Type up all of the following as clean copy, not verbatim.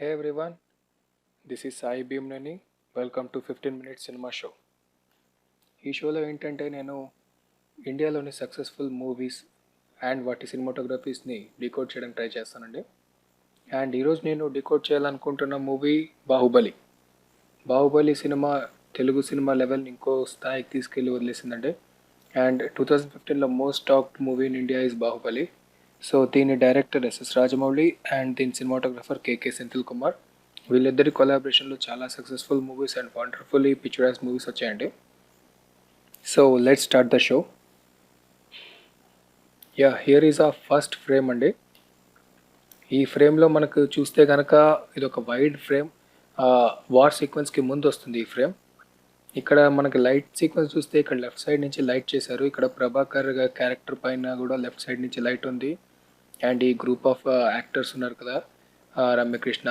Hey everyone, this is Sai Bhimnani. Welcome to 15 minutes cinema show. ఈ షోలో ఏంటంటే నేను ఇండియాలోని సక్సెస్ఫుల్ మూవీస్ అండ్ వాటి సినిమాటోగ్రఫీస్ని డీకోడ్ చేయడానికి ట్రై చేస్తానండి. అండ్ ఈరోజు నేను డీకోడ్ చేయాలనుకుంటున్న movie Baahubali. Baahubali cinema Telugu cinema లెవెల్ని ఇంకో స్థాయికి తీసుకెళ్ళి వదిలేసిందండి. అండ్ 2015లో most talked movie in India is Baahubali. So దీని డైరెక్టర్ ఎస్ఎస్ రాజమౌళి అండ్ దీని సినిమాటోగ్రఫర్ కేకే సెంథిల్ కుమార్. వీళ్ళిద్దరి కొలాబరేషన్లో చాలా successful movies and wonderfully picturise movies వచ్చాయండి. So let's start the show. Here is ఆ ఫస్ట్ ఫ్రేమ్ అండి. ఈ ఫ్రేమ్లో మనకు చూస్తే కనుక ఇది ఒక వైడ్ ఫ్రేమ్, వార్ సీక్వెన్స్కి ముందు వస్తుంది ఈ ఫ్రేమ్. ఇక్కడ మనకి లైట్ సీక్వెన్స్ చూస్తే ఇక్కడ లెఫ్ట్ సైడ్ నుంచి లైట్ చేశారు. ఇక్కడ ప్రభాకర్ క్యారెక్టర్ పైన కూడా లెఫ్ట్ సైడ్ నుంచి లైట్ ఉంది. అండ్ ఈ గ్రూప్ ఆఫ్ యాక్టర్స్ ఉన్నారు కదా, రమ్యకృష్ణ,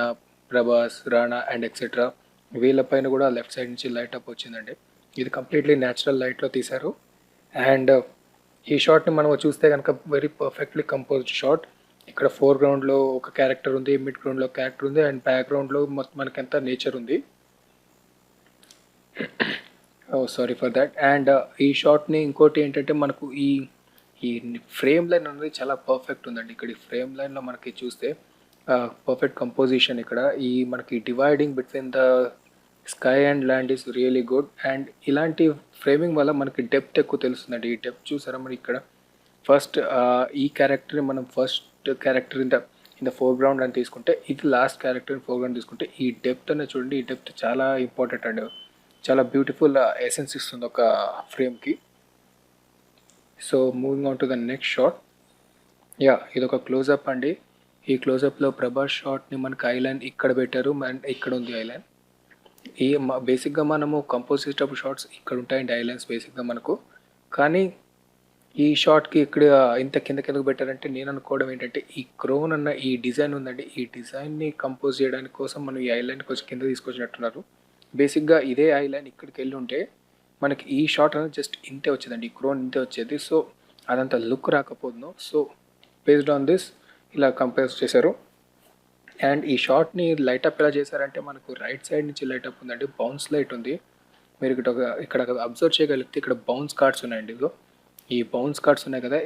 ప్రభాస్, రాణా అండ్ ఎక్సెట్రా, వీళ్ళపైన కూడా లెఫ్ట్ సైడ్ నుంచి లైట్ అప్ వచ్చిందండి. ఇది కంప్లీట్లీ న్యాచురల్ లైట్లో తీశారు. అండ్ ఈ షాట్ని మనం చూస్తే కనుక వెరీ పర్ఫెక్ట్లీ కంపోజ్డ్ షాట్. ఇక్కడ ఫోర్గ్రౌండ్లో ఒక క్యారెక్టర్ ఉంది, మిడ్ గ్రౌండ్లో క్యారెక్టర్ ఉంది, అండ్ బ్యాక్గ్రౌండ్లో మొత్తం మనకంతా నేచర్ ఉంది. Sorry for that. అండ్ ఈ షాట్ని ఇంకోటి ఏంటంటే మనకు ఈ ఈ ఫ్రేమ్ లైన్ అనేది చాలా పర్ఫెక్ట్ ఉందండి. ఇక్కడ ఈ ఫ్రేమ్ లైన్లో మనకి చూస్తే పర్ఫెక్ట్ కంపోజిషన్. ఇక్కడ ఈ మనకి dividing between the sky and land is really good. And ఇలాంటి ఫ్రేమింగ్ వల్ల మనకి డెప్త్ ఎక్కువ తెలుస్తుందండి. ఈ డెప్త్ చూసారా మరి ఇక్కడ ఫస్ట్ ఈ క్యారెక్టర్ని మనం first character in the foreground అని తీసుకుంటే, ఇది లాస్ట్ క్యారెక్టర్ ఇన్ ఫోర్గ్రౌండ్ తీసుకుంటే, ఈ డెప్త్ అనేది చూడండి. ఈ డెప్త్ చాలా ఇంపార్టెంట్ అండి. చాలా బ్యూటిఫుల్ ఎసెన్స్ ఇస్తుంది ఒక ఫ్రేమ్కి. So moving on to the next shot. ఇది ఒక క్లోజప్ అండి. ఈ క్లోజప్లో ప్రభాస్ షాట్ని మనకి ఐలైన్ ఇక్కడ పెట్టారు అండ్ ఇక్కడ ఉంది ఐలైన్. ఈ బేసిక్గా మనము కంపోజ్ చేసేటప్పుడు షార్ట్స్ ఇక్కడ ఉంటాయండి ఐలైన్స్ బేసిక్గా మనకు. కానీ ఈ షాట్కి ఇక్కడ ఇంత కిందకు పెట్టారంటే నేను అనుకోవడం ఏంటంటే ఈ క్రోన్ అన్న ఈ డిజైన్ ఉందండి, ఈ డిజైన్ని కంపోజ్ చేయడానికి కోసం మనం ఈ ఐలైన్ కొంచెం కింద తీసుకొచ్చినట్టున్నారు. బేసిక్గా ఇదే ఐలైన్ ఇక్కడికి వెళ్ళి ఉంటే మనకి ఈ షాట్ అనేది జస్ట్ ఇంతే వచ్చేదండి, ఈ క్రోన్ ఇంతే వచ్చేది. సో అదంతా లుక్ రాకపోతుందో, సో బేస్డ్ ఆన్ దిస్ ఇలా కంపోజ్ చేశారు. అండ్ ఈ షాట్ని లైటప్ ఎలా చేశారంటే మనకు రైట్ సైడ్ నుంచి లైటప్ ఉందండి, బౌన్స్ లైట్ ఉంది. మీరు ఇక్కడ అబ్జర్వ్ చేయగలిగితే ఇక్కడ బౌన్స్ కార్డ్స్ ఉన్నాయండి. ఇదిగో ఈ బౌన్స్ కార్డ్స్ ఉన్నాయి కదా,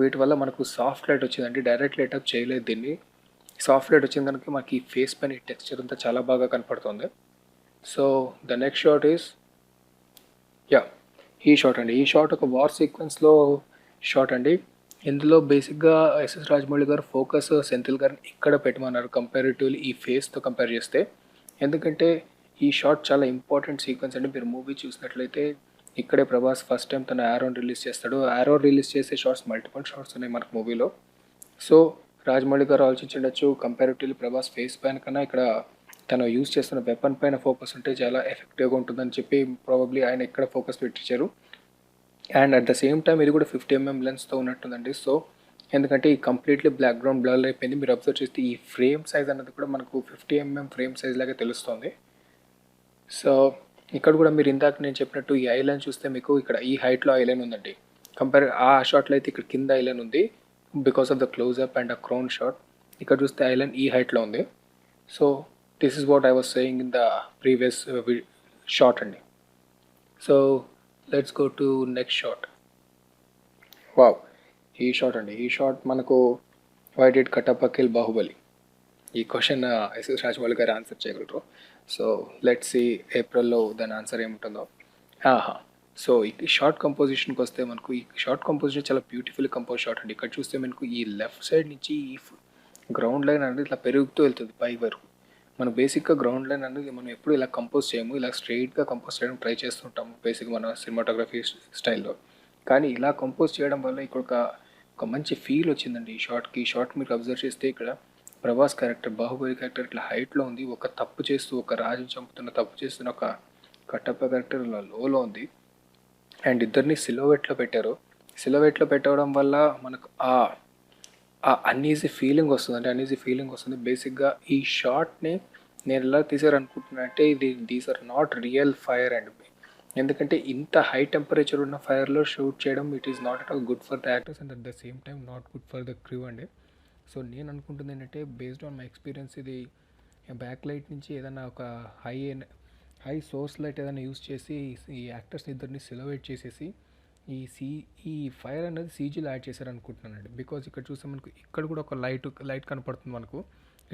వీటి వల్ల మనకు సాఫ్ట్ లైట్ వచ్చిందండి. డైరెక్ట్ లైటప్ చేయలేదు దీన్ని. సాఫ్ట్ లైట్ వచ్చిన కనుక మనకి ఈ ఫేస్ పైన ఈ టెక్స్చర్ అంతా చాలా బాగా కనపడుతుంది. So the next shot is ఈ షాట్ అండి. ఈ షాట్ ఒక వార్ సీక్వెన్స్లో షాట్ అండి. ఇందులో బేసిక్గా ఎస్ఎస్ రాజమౌళి గారు ఫోకస్ సెంథిల్ గారిని ఇక్కడ పెట్టమన్నారు కంపారిటివ్లీ ఈ ఫేస్తో కంపేర్ చేస్తే. ఎందుకంటే ఈ షాట్ చాలా ఇంపార్టెంట్ సీక్వెన్స్ అండి. మీరు మూవీ చూసినట్లయితే ఇక్కడే ప్రభాస్ ఫస్ట్ టైం తన యారోని రిలీజ్ చేస్తాడు. యారో రిలీజ్ చేసే షాట్స్ మల్టిపుల్ షాట్స్ ఉన్నాయి మనకు మూవీలో. సో రాజమౌళి గారు ఆలోచించవచ్చు కంపారిటివ్లీ ప్రభాస్ ఫేస్ పైన కన్నా ఇక్కడ తను యూజ్ చేస్తున్న వెపన్ పైన ఫోకస్ ఉంటే చాలా ఎఫెక్టివ్గా ఉంటుందని చెప్పి ప్రాబబ్లీ ఆయన ఇక్కడ ఫోకస్ పెట్టించారు. And at the same time ఇది కూడా 50mm లెన్స్తో ఉన్నట్టుందండి. సో ఎందుకంటే ఈ కంప్లీట్లీ బ్లాక్ గ్రౌండ్ బ్లర్ అయిపోయింది. మీరు అబ్జర్వ్ చేస్తే ఈ ఫ్రేమ్ సైజ్ అన్నది కూడా మనకు 50mm ఫ్రేమ్ సైజ్ లాగా తెలుస్తుంది. సో ఇక్కడ కూడా మీరు ఇందాక నేను చెప్పినట్టు ఈ ఐలైన్ చూస్తే మీకు ఇక్కడ ఈ హైట్లో ఐలైన్ ఉందండి. ఆ షాట్లో అయితే ఇక్కడ కింద ఐలైన్ ఉంది because of the close up and a crown shot. ఇక్కడ చూస్తే ఐలైన్ ఈ హైట్లో ఉంది. So this is what I was saying in the previous shot అండి. So let's go to next shot. Wow, ఈ షాట్ అండి. ఈ షాట్ మనకు why did Kattappa kill Baahubali? ఈ క్వశ్చన్ ఎస్ఎస్ రాజమౌళి గారు ఆన్సర్ చేయగలరు. సో లెట్స్ సి ఏప్రిల్లో దాని ఆన్సర్ ఏముంటుందో. సో ఈ షార్ట్ కంపోజిషన్కి వస్తే మనకు ఈ షార్ట్ కంపోజిషన్ చాలా బ్యూటిఫుల్ కంపోజ్ షాట్ అండి. ఇక్కడ చూస్తే మనకు ఈ లెఫ్ట్ సైడ్ నుంచి ఈ గ్రౌండ్ లైన్ అనేది ఇట్లా పెరుగుతూ వెళ్తుంది పై వరకు. మనం బేసిక్గా గ్రౌండ్ లైన్ అనేది మనం ఎప్పుడు ఇలా కంపోజ్ చేయము, ఇలా స్ట్రెయిట్గా కంపోజ్ చేయడం ట్రై చేస్తుంటాము బేసిక్గా మన సినిమాటోగ్రఫీ స్టైల్లో. కానీ ఇలా కంపోజ్ చేయడం వల్ల ఇక్కడ ఒక మంచి ఫీల్ వచ్చిందండి ఈ షాట్కి. ఈ షాట్ మీరు అబ్జర్వ్ చేస్తే ఇక్కడ ప్రభాస్ క్యారెక్టర్, బాహుబలి క్యారెక్టర్ ఇట్లా హైట్లో ఉంది, ఒక తప్పు చేస్తూ ఒక రాజు చంపుతున్న తప్పు చేస్తున్న ఒక కట్టప్ప క్యారెక్టర్ ఇలా లోలో ఉంది. అండ్ ఇద్దరిని సిలోవెట్లో పెట్టారు. సిలోవెట్లో పెట్టడం వల్ల మనకు అన్ఈజీ ఫీలింగ్ వస్తుంది, అంటే అన్ఈజీ ఫీలింగ్ వస్తుంది. బేసిక్గా ఈ షాట్ని నేను ఎలా తీసారనుకుంటున్నా అంటే these are not real fire and ఎందుకంటే ఇంత హై టెంపరేచర్ ఉన్న ఫైర్లో షూట్ చేయడం it is not at all good for the actors and at the same time not good for the crew అండి. సో నేను అనుకుంటుంది ఏంటంటే బేస్డ్ ఆన్ మై ఎక్స్పీరియన్స్ ఇది బ్యాక్ లైట్ నుంచి ఏదైనా ఒక హై హై సోర్స్ లైట్ ఏదైనా యూస్ చేసి ఈ యాక్టర్స్ ఇద్దరిని సిలవేట్ చేసేసి ఈ ఈ ఫైర్ అనేది సీజీలో యాడ్ చేశారు అనుకుంటున్నానండి. బికాజ్ ఇక్కడ చూస్తే మనకు ఇక్కడ కూడా ఒక లైట్ కనపడుతుంది మనకు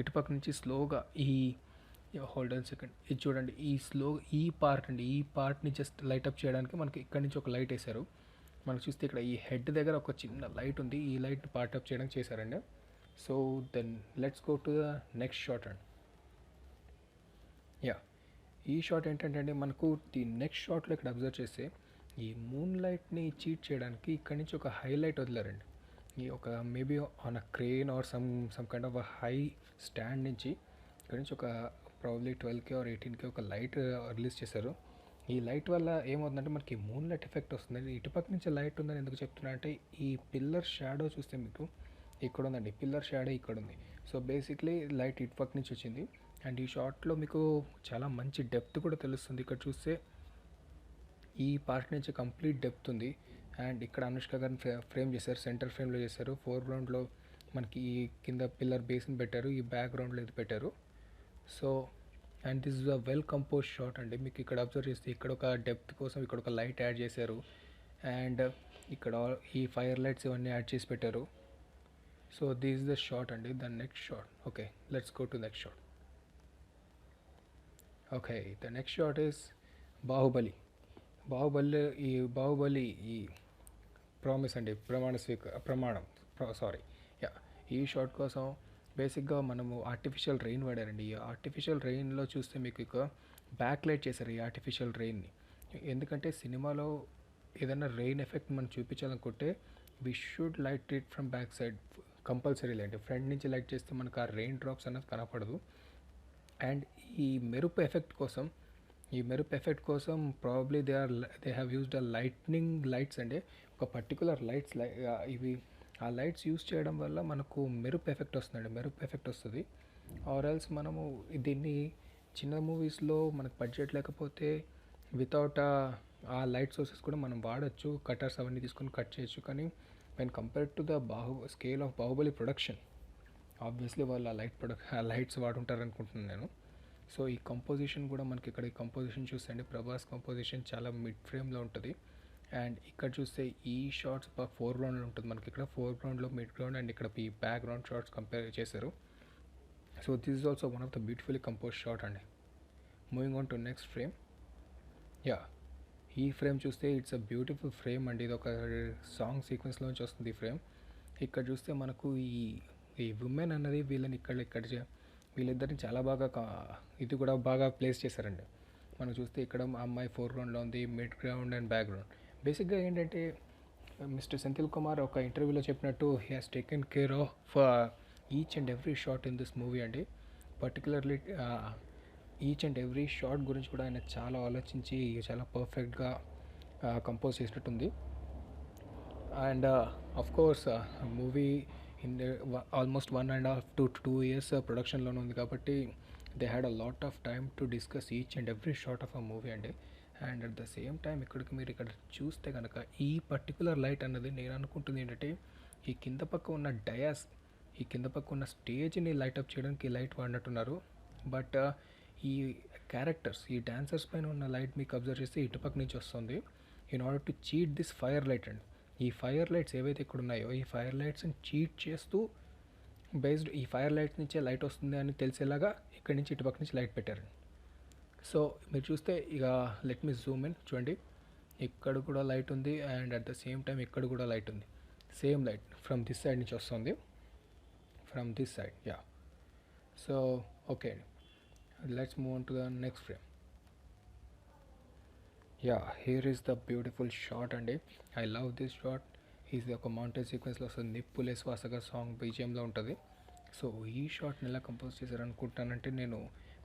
ఇటుపక్క నుంచి స్లోగా ఈ హోల్డ్ ఆన్ సెకండ్, ఇది చూడండి, ఈ పార్ట్ అండి, ఈ పార్ట్ని జస్ట్ లైట్ అప్ చేయడానికి మనకి ఇక్కడ నుంచి ఒక లైట్ వేశారు. మనకు చూస్తే ఇక్కడ ఈ హెడ్ దగ్గర ఒక చిన్న లైట్ ఉంది, ఈ లైట్ పార్ట్ అప్ చేయడానికి చేశారండి. So then let's go to the next shot అండి. యా, ఈ షాట్ ఏంటంటే అండి మనకు ది నెక్స్ట్ షాట్లో ఇక్కడ అబ్జర్వ్ చేస్తే ఈ మూన్ లైట్ని చీట్ చేయడానికి ఇక్కడ నుంచి ఒక హైలైట్ వదిలారండి. ఈ ఒక maybe on a crane or some kind of a high stand నుంచి ఇక్కడ నుంచి ఒక ప్రాబ్లీ 12K ఆర్ 18K ఒక లైట్ రిలీజ్ చేశారు. ఈ లైట్ వల్ల ఏమవుతుందంటే మనకి మూన్ లైట్ ఎఫెక్ట్ వస్తుంది. ఇటుపక్క నుంచి లైట్ ఉందని ఎందుకు చెప్తున్నా అంటే ఈ పిల్లర్ షాడో చూస్తే మీకు ఇక్కడ ఉందండి, పిల్లర్ షాడో ఇక్కడ ఉంది. సో బేసిక్లీ లైట్ ఇటుపక్క నుంచి వచ్చింది. అండ్ ఈ షాట్లో మీకు చాలా మంచి డెప్త్ కూడా తెలుస్తుంది. ఇక్కడ చూస్తే ఈ పార్ట్ నుంచి కంప్లీట్ డెప్త్ ఉంది. అండ్ ఇక్కడ అనుష్క గారిని ఫ్రేమ్ చేశారు, సెంటర్ ఫ్రేమ్లో చేశారు. ఫోర్గ్రౌండ్లో మనకి ఈ కింద పిల్లర్ బేస్ని పెట్టారు, ఈ బ్యాక్గ్రౌండ్లో ఇది పెట్టారు. So and this is a well compose shot అండి. మీకు ఇక్కడ అబ్జర్వ్ చేస్తే ఇక్కడ ఒక డెప్త్ కోసం ఇక్కడ ఒక లైట్ యాడ్ చేశారు. అండ్ ఇక్కడ ఈ ఫైర్ లైట్స్ ఇవన్నీ యాడ్ చేసి పెట్టారు. So this is the shot అండి. The next shot, okay let's go to next shot. Okay, the next shot is Baahubali. Baahubali ఈ ప్రామిస్ అండి, ప్రమాణం సారీ. యా, ఈ షాట్ కోసం బేసిక్గా మనము ఆర్టిఫిషియల్ రెయిన్ వాడారండి. ఈ ఆర్టిఫిషియల్ రెయిన్లో చూస్తే మీకు ఇక బ్యాక్ లైట్ చేశారు ఈ ఆర్టిఫిషియల్ రెయిన్ని. ఎందుకంటే సినిమాలో ఏదైనా రెయిన్ ఎఫెక్ట్ మనం చూపించాలనుకుంటే we should light it from back side compulsory. లేండి ఫ్రంట్ నుంచి లైట్ చేస్తే మనకు ఆ రెయిన్ డ్రాప్స్ అనేది కనపడదు. అండ్ ఈ మెరుపు ఎఫెక్ట్ కోసం probably they have used a lightning lights అండి. ఒక పర్టికులర్ లైట్స్ ఇవి ఆ లైట్స్ యూస్ చేయడం వల్ల మనకు మెరుపు ఎఫెక్ట్ వస్తుంది. ఆర్ ఎల్స్ మనము దీన్ని చిన్న మూవీస్లో మనకు బడ్జెట్ లేకపోతే వితౌట్ ఆ లైట్ సోర్సెస్ కూడా మనం వాడచ్చు, కటర్స్ అవన్నీ తీసుకొని కట్ చేయొచ్చు. కానీ when compared to the scale of Baahubali production, obviously వాళ్ళు ఆ లైట్స్ వాడుంటారు అనుకుంటున్నాను నేను. సో ఈ కంపోజిషన్ కూడా మనకి ఇక్కడ ఈ కంపోజిషన్ చూస్తే ప్రభాస్ కంపోజిషన్ చాలా మిడ్ ఫ్రేమ్లో ఉంటుంది. అండ్ ఇక్కడ చూస్తే ఈ షార్ట్స్ ఫోర్గ్రౌండ్లో ఉంటుంది మనకి. ఇక్కడ ఫోర్గ్రౌండ్లో, మిడ్ గ్రౌండ్ అండ్ ఇక్కడ ఈ బ్యాక్గ్రౌండ్ షార్ట్స్ కంపేర్ చేశారు. So this is also one of the beautifully compose shot అండి. Moving on to next frame. Yeah, ఈ ఫ్రేమ్ చూస్తే ఇట్స్ అ బ్యూటిఫుల్ ఫ్రేమ్ అండి. ఇది ఒక సాంగ్ సీక్వెన్స్లోంచి వస్తుంది ఈ ఫ్రేమ్. ఇక్కడ చూస్తే మనకు ఈ ఉమెన్ అన్నది వీళ్ళిద్దరిని చాలా బాగా ఇది కూడా బాగా ప్లేస్ చేశారండి. మనం చూస్తే ఇక్కడ అమ్మాయి ఫోర్గ్రౌండ్లో ఉంది, మిడ్ గ్రౌండ్ అండ్ బ్యాక్గ్రౌండ్. బేసిక్గా ఏంటంటే మిస్టర్ సెంథిల్ కుమార్ ఒక ఇంటర్వ్యూలో చెప్పినట్టు he has taken care of each and every shot in this movie అండి. Particularly each and every shot గురించి కూడా ఆయన చాలా ఆలోచించి చాలా పర్ఫెక్ట్గా కంపోజ్ చేసినట్టుంది. And of course movie in almost 1.5 to 2 years ప్రొడక్షన్లోనే ఉంది కాబట్టి they had a lot of time to discuss each and every shot of a movie అండి. And at the same time మీరు ఇక్కడ చూస్తే కనుక ఈ పర్టికులర్ లైట్ అన్నది నేను అనుకుంటుంది ఏంటంటే ఈ కింద పక్క ఉన్న స్టేజ్ని లైటప్ చేయడానికి ఈ లైట్ వాడినట్టున్నారు. బట్ ఈ క్యారెక్టర్స్, ఈ డాన్సర్స్ పైన ఉన్న లైట్ మీకు అబ్జర్వ్ చేస్తే ఇటుపక్క నుంచి వస్తుంది. In order to cheat this fire light అండి. ఈ ఫైర్ లైట్స్ ఏవైతే ఇక్కడ ఉన్నాయో ఈ ఫైర్ లైట్స్ని చీట్ చేస్తూ బేస్డ్ ఈ ఫైర్ లైట్స్ నుంచే లైట్ వస్తుంది అని తెలిసేలాగా ఇక్కడి నుంచి ఇటుపక్క నుంచి లైట్ పెట్టారు. సో మీరు చూస్తే ఇక లెట్ మీ జూమ్ ఇన్, చూడండి ఇక్కడ కూడా లైట్ ఉంది and at the same time ఇక్కడ కూడా లైట్ ఉంది. Same light from this side నుంచి వస్తుంది, from this side. Yeah, so okay, let's move on to the next frame. Yeah, here is the beautiful shot అండి. I love this shot. ఇది ఒక mountain సీక్వెన్స్లో వస్తుంది, నిప్పులే శ్వాసగా సాంగ్ బీజిఎంలో ఉంటుంది. So ఈ షాట్ని ఎలా కంపోజ్ చేశారనుకుంటానంటే నేను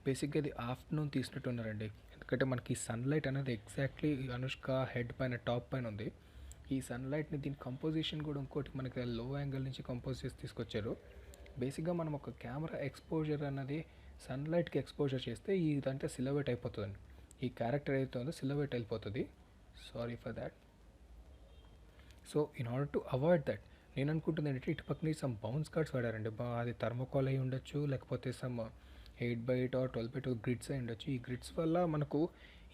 బేసిక్గా ఇది ఆఫ్టర్నూన్ తీసినట్టు ఉన్నారండి. ఎందుకంటే మనకి సన్లైట్ అనేది ఎగ్జాక్ట్లీ అనుష్క హెడ్ పైన టాప్ పైన ఉంది. ఈ సన్లైట్ని దీని కంపోజిషన్ కూడా ఇంకోటి మనకి లో యాంగిల్ నుంచి కంపోజ్ చేసి తీసుకొచ్చారు. బేసిక్గా మనం ఒక కెమెరా ఎక్స్పోజర్ అన్నది సన్లైట్కి ఎక్స్పోజర్ చేస్తే ఇదంటే సిలవేట్ అయిపోతుందండి. ఈ క్యారెక్టర్ ఏదైతే ఉందో సిలవేట్ వెళ్ళిపోతుంది. Sorry for that. So in order to avoid that నేను అనుకుంటుంది ఏంటంటే ఇటుపక్కన సమ్ బౌన్స్ కార్డ్స్ వాడారండి. అది థర్మోకాల్ అయి ఉండొచ్చు, లేకపోతే some 8x8 are 12x2 grids అయి ఉండొచ్చు. ఈ గ్రిడ్స్ వల్ల మనకు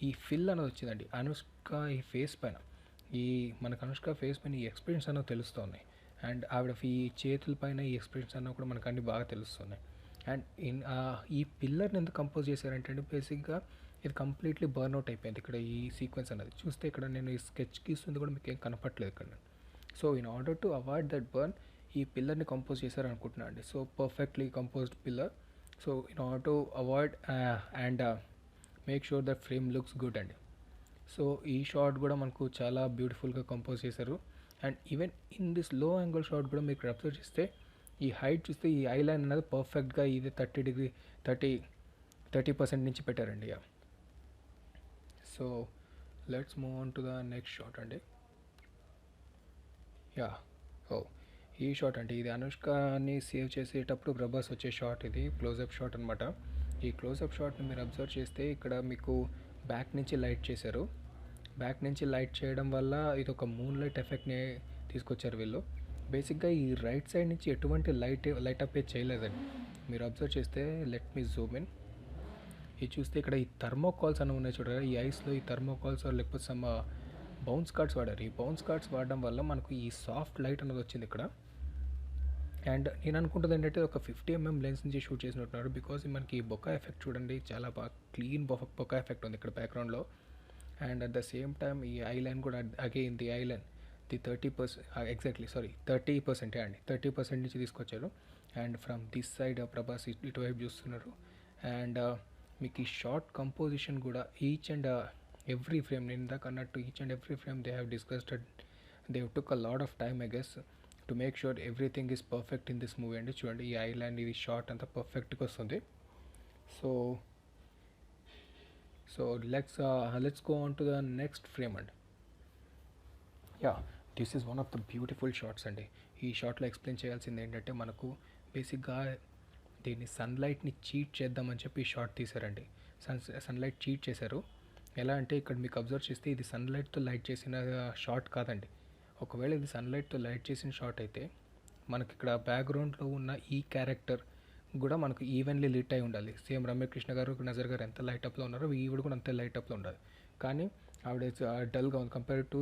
ఈ ఫిల్ అనేది వచ్చిందండి అనుష్క ఈ ఫేస్ పైన. మనకు అనుష్క ఫేస్ పైన ఈ ఎక్స్ప్రెషన్స్ అనేవి తెలుస్తున్నాయి. అండ్ ఆవిడ ఈ చేతుల పైన ఈ ఎక్స్ప్రెషన్స్ అనేవి కూడా మనకు అన్ని బాగా తెలుస్తున్నాయి. అండ్ ఈ పిల్లర్ని ఎందుకు కంపోజ్ చేశారంటే బేసిక్గా ఇది కంప్లీట్లీ బర్న్అవుట్ అయిపోయింది ఇక్కడ ఈ సీక్వెన్స్ అనేది. చూస్తే ఇక్కడ నేను ఈ స్కెచ్ గీస్తుంది కూడా మీకు ఏం కనపట్లేదు ఇక్కడ. So in order to avoid that burn ఈ పిల్లర్ని కంపోజ్ చేశారనుకుంటున్నాను అండి. So perfectly composed pillar. So in order to avoid and make sure that frame looks good అండి. సో ఈ షాట్ కూడా మనకు చాలా బ్యూటిఫుల్గా కంపోజ్ చేశారు. And even in this low angle shot కూడా మీకు అబ్జర్వ్ చేస్తే ఈ హైట్ చూస్తే ఈ ఐ లైన్ అనేది పర్ఫెక్ట్గా ఇది 30% నుంచి పెట్టారండి. So let's move on to the next shot అండి. ఈ షాట్ అంటే ఇది అనుష్కని సేవ్ చేసేటప్పుడు ప్రభాస్ వచ్చే షాట్, ఇది క్లోజప్ షాట్ అనమాట. ఈ క్లోజప్ షాట్ని మీరు అబ్జర్వ్ చేస్తే ఇక్కడ మీకు బ్యాక్ నుంచి లైట్ చేశారు. బ్యాక్ నుంచి లైట్ చేయడం వల్ల ఇది ఒక మూన్ లైట్ ఎఫెక్ట్ని తీసుకొచ్చారు వీళ్ళు. బేసిక్గా ఈ రైట్ సైడ్ నుంచి ఎటువంటి లైట్ అప్ చేయలేదండి. మీరు అబ్జర్వ్ చేస్తే లెట్ మీ జూమ్ ఇన్. ఇది చూస్తే ఇక్కడ ఈ థర్మోకాల్స్ అనేవి ఉన్నాయి చూడాలి. ఈ ఐస్లో ఈ థర్మోకాల్స్ లేకపోతే సమ్ బౌన్స్ కార్డ్స్ వాడారు. ఈ బౌన్స్ కార్డ్స్ వాడడం వల్ల మనకు ఈ సాఫ్ట్ లైట్ అనేది వచ్చింది ఇక్కడ. అండ్ నేను అనుకుంటుంది ఏంటంటే ఒక 50mm లెన్స్ నుంచి షూట్ చేసినట్టున్నారు. బికాజ్ మనకి ఈ బొకా ఎఫెక్ట్ చూడండి చాలా బాగా క్లీన్ బొకా ఎఫెక్ట్ ఉంది ఇక్కడ బ్యాక్గ్రౌండ్లో. And at the same time ఈ ఐ లైన్ కూడా again the I line the 30% exactly 30% అండి 30% నుంచి తీసుకొచ్చారు. And from this side Prabhas ఇటువైపు చూస్తున్నారు. అండ్ మీకు ఈ షార్ట్ కంపోజిషన్ కూడా ఈచ్ అండ్ ఎవ్రీ ఫ్రేమ్ నేను ఇందాక అన్నట్టు each and every frame they have discussed, they took a lot of time I guess to make sure everything is perfect in this movie అండి. చూడండి ఈ island ఇది shot అంతా పర్ఫెక్ట్గా వస్తుంది. So let's go on to the next frame అండి. This is one of the beautiful shots అండి. ఈ షార్ట్లో ఎక్స్ప్లెయిన్ చేయాల్సింది ఏంటంటే మనకు బేసిక్గా దీన్ని సన్లైట్ని చీట్ చేద్దామని చెప్పి ఈ షార్ట్ తీశారండి. సన్లైట్ చీట్ చేశారు. ఎలా అంటే ఇక్కడ మీకు అబ్జర్వ్ చేస్తే ఇది సన్లైట్తో లైట్ చేసిన షార్ట్ కాదండి. ఒకవేళ ఇది సన్లైట్తో లైట్ చేసిన షార్ట్ అయితే మనకి ఇక్కడ బ్యాక్గ్రౌండ్లో ఉన్న ఈ క్యారెక్టర్ కూడా మనకు ఈవెన్లీ లిట్ అయి ఉండాలి. సేమ్ రమ్యకృష్ణ గారు నజర్ గారు ఎంత లైటప్లో ఉన్నారో ఈవిడ కూడా అంతే లైటప్లో ఉండాలి. కానీ ఆవిడ డల్గా ఉంది కంపేర్ టు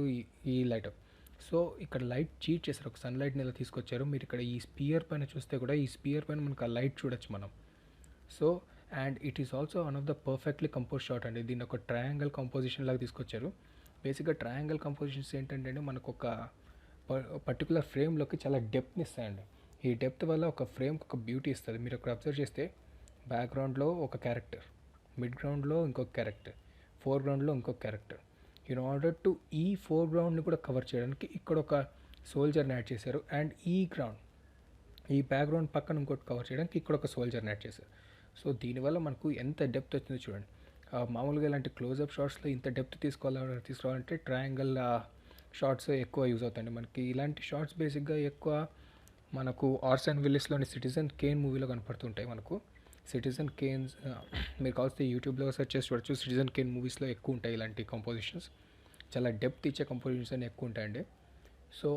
ఈ లైటప్. సో ఇక్కడ లైట్ చీట్ చేశారు, ఒక సన్లైట్ని ఇలా తీసుకొచ్చారు. మీరు ఇక్కడ ఈ స్పియర్ పైన చూస్తే కూడా ఈ స్పియర్ పైన మనకు ఆ లైట్ చూడొచ్చు మనం. So and it is also one of the perfectly compose shot అండి. దీన్ని ఒక ట్రయాంగిల్ కంపోజిషన్ లాగా తీసుకొచ్చారు. బేసిక్గా ట్రయాంగిల్ కంపోజిషన్స్ ఏంటంటే మనకు ఒక పర్టికులర్ ఫ్రేమ్లోకి చాలా డెప్త్ని ఇస్తాయండి. ఈ డెప్త్ వల్ల ఒక ఫ్రేమ్కి ఒక బ్యూటీ ఇస్తుంది. మీరు అక్కడ అబ్జర్వ్ చేస్తే బ్యాక్గ్రౌండ్లో ఒక క్యారెక్టర్, మిడ్ గ్రౌండ్లో ఇంకొక క్యారెక్టర్, ఫోర్గ్రౌండ్లో ఇంకొక క్యారెక్టర్. ఇన్ ఆర్డర్ టు ఈ ఫోర్గ్రౌండ్ని కూడా కవర్ చేయడానికి ఇక్కడ ఒక సోల్జర్ని యాడ్ చేశారు. అండ్ ఈ బ్యాక్గ్రౌండ్ పక్కన ఇంకోటి కవర్ చేయడానికి ఇక్కడ ఒక సోల్జర్ని యాడ్ చేశారు. సో దీనివల్ల మనకు ఎంత డెప్త్ వచ్చిందో చూడండి. మామూలుగా ఇలాంటి క్లోజప్ షాట్స్లో ఇంత డెప్త్ తీసుకురావాలంటే ట్రయాంగిల్ షార్ట్స్ ఎక్కువ యూజ్ అవుతాయండి. మనకి ఇలాంటి షార్ట్స్ బేసిక్గా ఎక్కువ మనకు ఆర్సన్ విల్లిస్లోని సిటిజన్ కేన్ మూవీలో కనపడుతుంటాయి. మనకు సిటిజన్ కేన్స్ మీరు కావాల్సి యూట్యూబ్లో సెర్చ్ చేసి చూడొచ్చు. సిటిజన్ కేన్ మూవీస్లో ఎక్కువ ఉంటాయి ఇలాంటి కంపోజిషన్స్, చాలా డెప్త్ ఇచ్చే కంపోజిషన్స్ అని ఎక్కువ ఉంటాయండి. So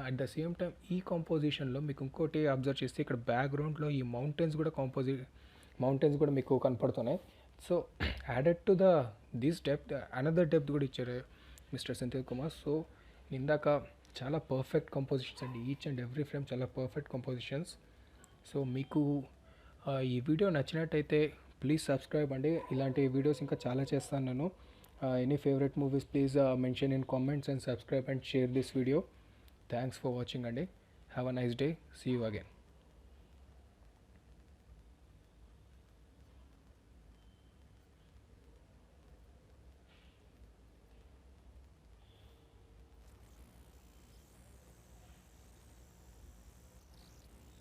at the same time ఈ కంపోజిషన్లో మీకు ఇంకోటి అబ్జర్వ్ చేస్తే ఇక్కడ బ్యాక్గ్రౌండ్లో ఈ మౌంటైన్స్ కూడా మీకు కనపడుతున్నాయి. So added to this depth another depth కూడా ఇచ్చారు మిస్టర్ సెంథిల్ కుమార్. సో ఇందాక చాలా పర్ఫెక్ట్ కంపోజిషన్స్ అండి, ఈచ్ అండ్ ఎవ్రీ ఫ్రేమ్ చాలా పర్ఫెక్ట్ కంపోజిషన్స్. సో మీకు ఈ వీడియో నచ్చినట్టయితే ప్లీజ్ సబ్స్క్రైబ్ అండి. ఇలాంటి వీడియోస్ ఇంకా చాలా చేస్తాను నేను. Any favourite movies please mention in comments and subscribe and share this video. Thanks for watching అండి. Have a nice day. See you again.